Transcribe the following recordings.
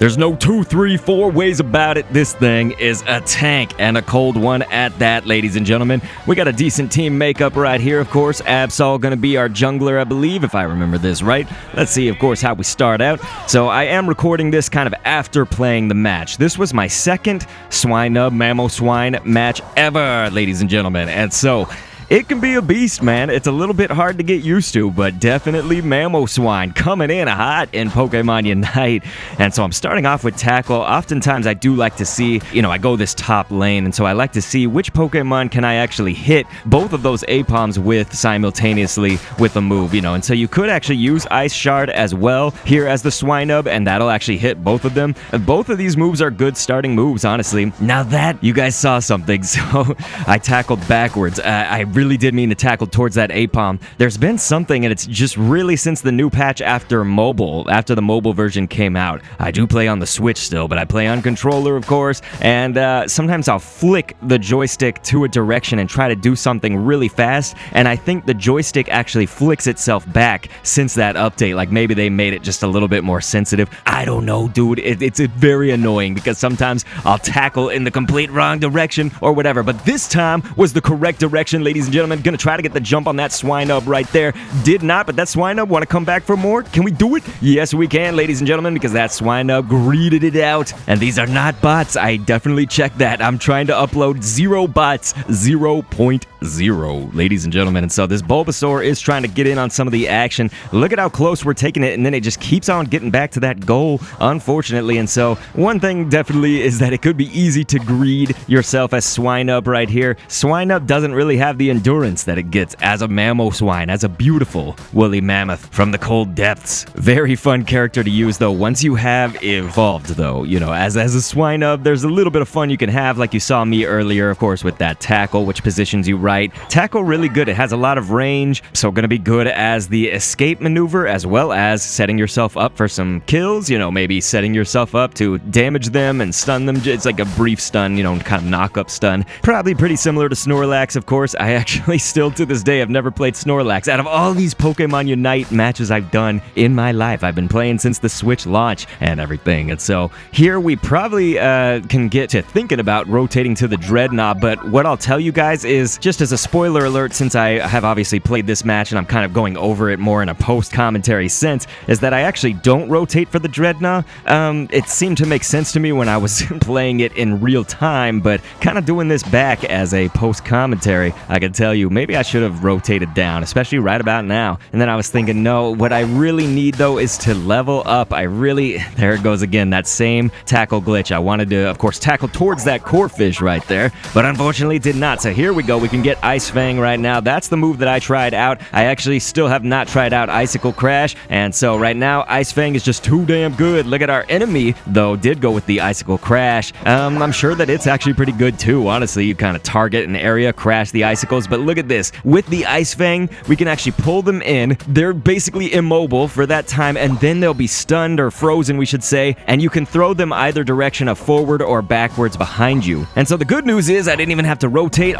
There's no 2, 3, 4 ways about it. This thing is a tank, and a cold one at that, ladies and gentlemen. We got a decent team makeup right here, of course. Absol gonna be our jungler, I believe, if I remember this right. Let's see, of course, how we start out. So I am recording this kind of after playing the match. This was my second Swinub Mamoswine match ever, ladies and gentlemen. And so it can be a beast, man. It's a little bit hard to get used to, but definitely Mamoswine coming in hot in Pokemon Unite. And so I'm starting off with Tackle. Oftentimes I do like to see, I go this top lane, and so I like to see which Pokemon can I actually hit both of those A-Palms with simultaneously with a move, and so you could actually use Ice Shard as well here as the Swinub, and that'll actually hit both of them. Both of these moves are good starting moves, honestly. Now that you guys saw something, so I tackled backwards. I really did mean to tackle towards that A-Palm. There's been something, and it's just really since the new patch after the mobile version came out. I do play on the Switch still, but I play on controller, of course, and sometimes I'll flick the joystick to a direction and try to do something really fast, and I think the joystick actually flicks itself back since that update. Like maybe they made it just a little bit more sensitive. I don't know, dude. It's very annoying because sometimes I'll tackle in the complete wrong direction or whatever, but this time was the correct direction, ladies and gentlemen. Gonna try to get the jump on that Swinub right there. Did not, but that Swinub want to come back for more? Can we do it? Yes, we can, ladies and gentlemen, because that Swinub greeted it out. And these are not bots. I definitely checked that. I'm trying to upload 0 bots, 0.0, ladies and gentlemen. And so this Bulbasaur is trying to get in on some of the action. Look at how close we're taking it, and then it just keeps on getting back to that goal, unfortunately. And so one thing definitely is that it could be easy to greed yourself as Swinub right here. Swinub doesn't really have the endurance that it gets as a Mamoswine, as a beautiful woolly mammoth from the cold depths. Very fun character to use, though, once you have evolved, though. As a Swinub, there's a little bit of fun you can have, like you saw me earlier, of course, with that Tackle, which positions you right. Tackle really good. It has a lot of range, so gonna be good as the escape maneuver, as well as setting yourself up for some kills, maybe setting yourself up to damage them and stun them. It's like a brief stun, kind of knock-up stun. Probably pretty similar to Snorlax, of course. I actually still to this day have never played Snorlax. Out of all these Pokemon Unite matches I've done in my life, I've been playing since the Switch launch and everything. And so here we probably can get to thinking about rotating to the Dreadnought, but what I'll tell you guys is, just as a spoiler alert, since I have obviously played this match and I'm kind of going over it more in a post-commentary sense, is that I actually don't rotate for the Dreadnought. It seemed to make sense to me when I was playing it in real time, but kind of doing this back as a post-commentary, I can tell you, maybe I should have rotated down, especially right about now. And then I was thinking, no, what I really need, though, is to level up. There it goes again, that same tackle glitch. I wanted to, of course, tackle towards that Corphish right there, but unfortunately did not. So here we go. We can get Ice Fang right now. That's the move that I tried out. I actually still have not tried out Icicle Crash, and so right now, Ice Fang is just too damn good. Look at our enemy, though, did go with the Icicle Crash. I'm sure that it's actually pretty good, too. Honestly, you kind of target an area, crash the icicles, but look at this. With the Ice Fang, we can actually pull them in. They're basically immobile for that time, and then they'll be stunned or frozen, we should say, and you can throw them either direction of forward or backwards behind you. And so the good news is I didn't even have to rotate.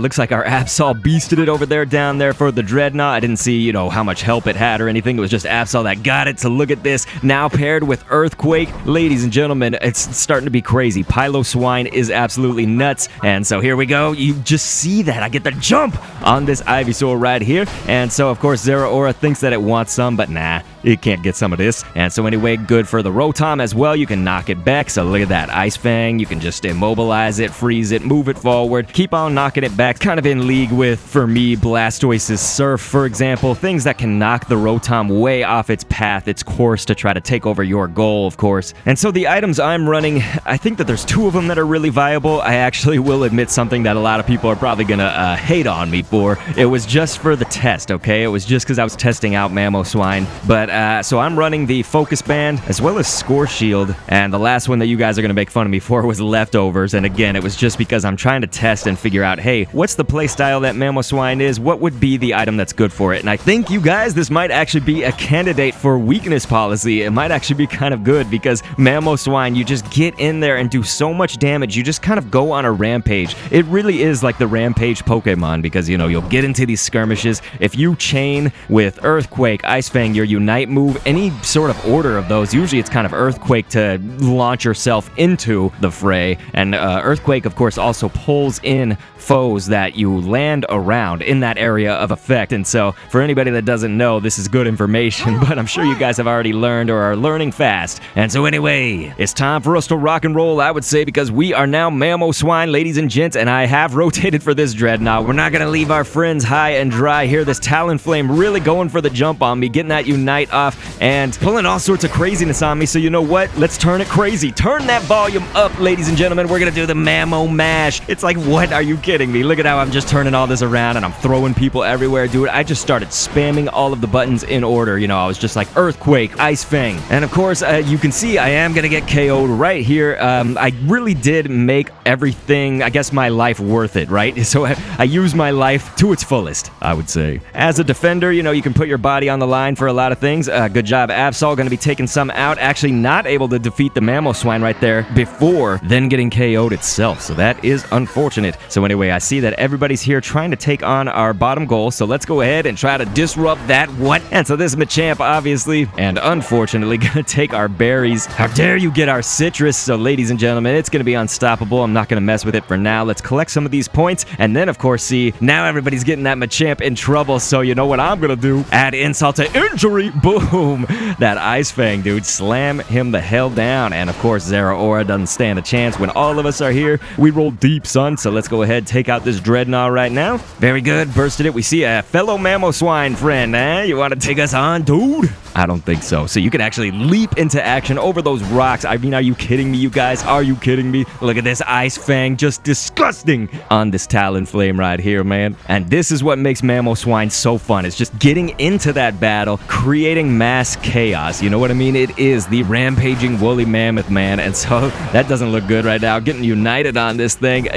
Looks like our Absol beasted it over there down there for the Dreadnought. I didn't see, how much help it had or anything. It was just Absol that got it. So look at this. Now paired with Earthquake. Ladies and gentlemen, it's starting to be crazy. Piloswine is absolutely nuts. And so here we go. You just see that. I get the jump on this Ivysaur right here. And so, of course, Zeraora thinks that it wants some, but nah, it can't get some of this. And so anyway, good for the Rotom as well. You can knock it back. So look at that. Ice Fang. You can just immobilize it, freeze it, move it forward, keep on knocking it back. Kind of in league with, for me, Blastoise's Surf, for example. Things that can knock the Rotom way off its path, its course, to try to take over your goal, of course. And so the items I'm running, I think that there's 2 of them that are really viable. I actually will admit something that a lot of people are probably gonna hate on me for. It was just for the test, okay? It was just because I was testing out Mamoswine. But so I'm running the Focus Band as well as Score Shield, and the last one that you guys are gonna make fun of me for was Leftovers. And again, it was just because I'm trying to test and figure out, hey, what's the playstyle that Mamoswine is? What would be the item that's good for it? And I think, you guys, this might actually be a candidate for weakness policy. It might actually be kind of good because Mamoswine, you just get in there and do so much damage. You just kind of go on a rampage. It really is like the Rampage Pokemon. Pokemon because, you know, you'll get into these skirmishes. If you chain with Earthquake, Ice Fang, your Unite move, any sort of order of those, usually it's kind of Earthquake to launch yourself into the fray. And Earthquake, of course, also pulls in foes that you land around in that area of effect. And so, for anybody that doesn't know, this is good information, but I'm sure you guys have already learned or are learning fast. And so anyway, it's time for us to rock and roll, I would say, because we are now Mamoswine, ladies and gents, and I have rotated for this Dreadnought. We're not gonna leave our friends high and dry here. This Talonflame really going for the jump on me, getting that Unite off, and pulling all sorts of craziness on me. So you know what? Let's turn it crazy. Turn that volume up, ladies and gentlemen. We're gonna do the Mamo Mash. It's like, what are you kidding me? Look at how I'm just turning all this around and I'm throwing people everywhere, dude. I just started spamming all of the buttons in order. You know, I was just like Earthquake, Ice Fang. And of course, you can see I am gonna get KO'd right here. I really did make everything, I guess, my life worth it, right? So I used my life to its fullest, I would say. As a defender, you know, you can put your body on the line for a lot of things. Good job, Absol. Gonna be taking some out. Actually not able to defeat the Mamoswine right there before then getting KO'd itself. So that is unfortunate. So anyway, I see that everybody's here trying to take on our bottom goal. So let's go ahead and try to disrupt that. What? And so this Machamp, obviously, and unfortunately, gonna take our berries. How dare you get our citrus? So ladies and gentlemen, it's gonna be unstoppable. I'm not gonna mess with it for now. Let's collect some of these points. And then, of course, see, now everybody's getting that Machamp in trouble. So you know what I'm gonna do? Add insult to injury. Boom. That Ice Fang, dude. Slam him the hell down. And of course, Zeraora doesn't stand a chance. When all of us are here, we roll deep, son. So let's go ahead, take out this Dreadnought right now. Very good. Bursted it. We see a fellow Mamoswine friend, eh? You want to take us on, dude? I don't think so. So you can actually leap into action over those rocks. I mean, are you kidding me, you guys? Are you kidding me? Look at this Ice Fang, just disgusting on this Talonflame right here, man. And this is what makes Mamoswine so fun. It's just getting into that battle, creating mass chaos. You know what I mean? It is the rampaging woolly mammoth, man. And so that doesn't look good right now. Getting united on this thing.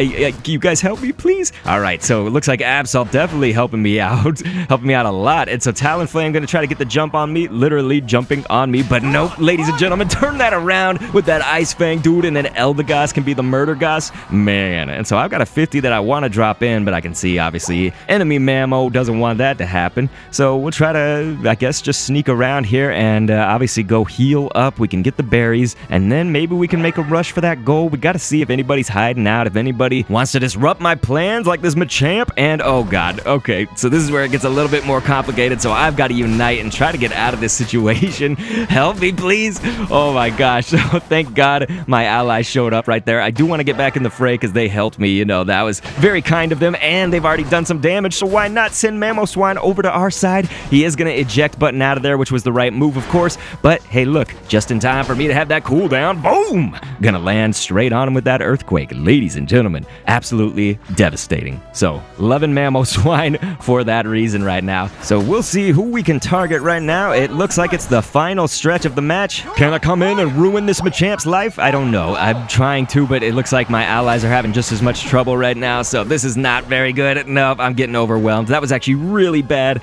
You guys help me, please? All right, so it looks like Absol definitely helping me out. Helping me out a lot. And so Talonflame gonna try to get the jump on me. Literally jumping on me, but nope, ladies and gentlemen, turn that around with that Ice Fang, dude, and then Eldegoss can be the Murder Goss, man. And so I've got a 50 that I want to drop in, but I can see, obviously, enemy Mamo doesn't want that to happen, so we'll try to, I guess, just sneak around here and obviously go heal up. We can get the berries, and then maybe we can make a rush for that goal. We got to see if anybody's hiding out, if anybody wants to disrupt my plans like this Machamp, and oh god, okay, so this is where it gets a little bit more complicated, so I've got to unite and try to get out of this situation. Help me, please. Oh my gosh. So thank God my allies showed up right there. I do want to get back in the fray because they helped me. You know, that was very kind of them, and they've already done some damage, so why not send Mamoswine over to our side? He is going to eject button out of there, which was the right move, of course, but hey, look, just in time for me to have that cooldown. Boom! Gonna land straight on him with that Earthquake. Ladies and gentlemen, absolutely devastating. So, loving Mamoswine for that reason right now. So we'll see who we can target right now. It looks like it's the final stretch of the match. Can I come in and ruin this Machamp's life? I don't know. I'm trying to, but it looks like my allies are having just as much trouble right now, so this is not very good. Nope, I'm getting overwhelmed. That was actually really bad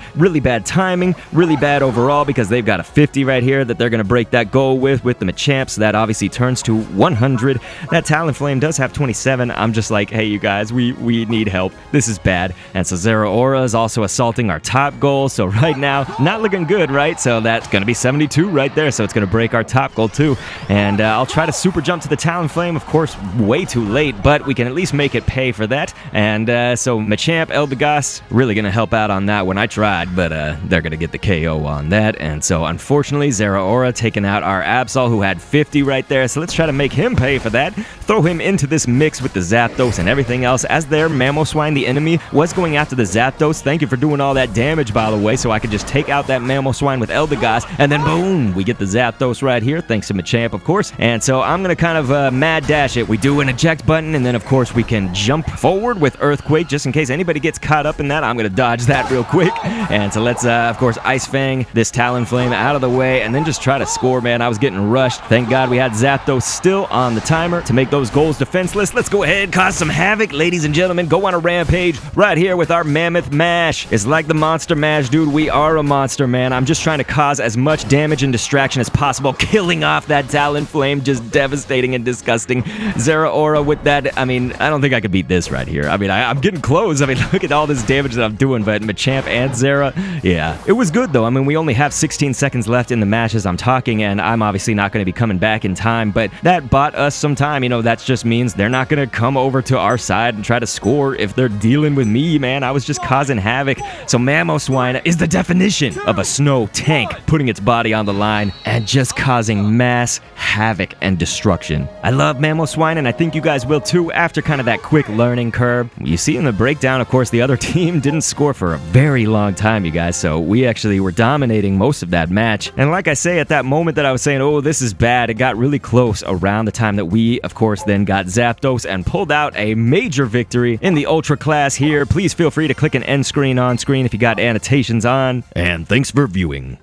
timing, really bad overall, because they've got a 50 right here that they're going to break that goal with the Machamp, so that obviously turns to 100. That Talonflame does have 27. I'm just like, hey, you guys, we need help. This is bad. And so Zeraora is also assaulting our top goal, so right now, not looking good, right? So that's going to be 72 right there, so it's going to break our top goal too. And I'll try to super jump to the Talonflame, of course, way too late, but we can at least make it pay for that. And so Machamp, Eldegoss, really going to help out on that one. I tried, but they're going to get the KO on that. And so unfortunately, Zeraora taking out our Absol, who had 50 right there. So let's try to make him pay for that. Throw him into this mix with the Zapdos and everything else. As their Mamoswine, the enemy, was going after the Zapdos. Thank you for doing all that damage, by the way, so I could just take out that Mamoswine with Eldegoss, and then boom, we get the Zapdos right here, thanks to Machamp, of course. And so I'm going to kind of mad dash it. We do an eject button, and then, of course, we can jump forward with Earthquake, just in case anybody gets caught up in that. I'm going to dodge that real quick. And so let's, of course, Ice Fang this Talonflame out of the way, and then just try to score, man. I was getting rushed. Thank God we had Zapdos still on the timer to make those goals defenseless. Let's go ahead, cause some havoc, ladies and gentlemen. Go on a rampage right here with our Mammoth Mash. It's like the Monster Mash, dude. We are a monster, man. I'm just trying to cause cause as much damage and distraction as possible, killing off that Talonflame, just devastating and disgusting. Zeraora with that, I mean, I don't think I could beat this right here. I mean, I'm getting close. I mean, look at all this damage that I'm doing, but Machamp and Zera, yeah. It was good, though. I mean, we only have 16 seconds left in the match as I'm talking, and I'm obviously not going to be coming back in time, but that bought us some time. You know, that just means they're not going to come over to our side and try to score if they're dealing with me, man. I was just causing havoc. So Mamoswine is the definition of a snow tank, putting its body on the line and just causing mass havoc and destruction. I love Mamoswine, and I think you guys will too after kind of that quick learning curve. You see in the breakdown, of course, the other team didn't score for a very long time, you guys, so we actually were dominating most of that match. And like I say, at that moment that I was saying, oh, this is bad, it got really close around the time that we, of course, then got Zapdos and pulled out a major victory in the Ultra class here. Please feel free to click an end screen on screen if you got annotations on. And thanks for viewing.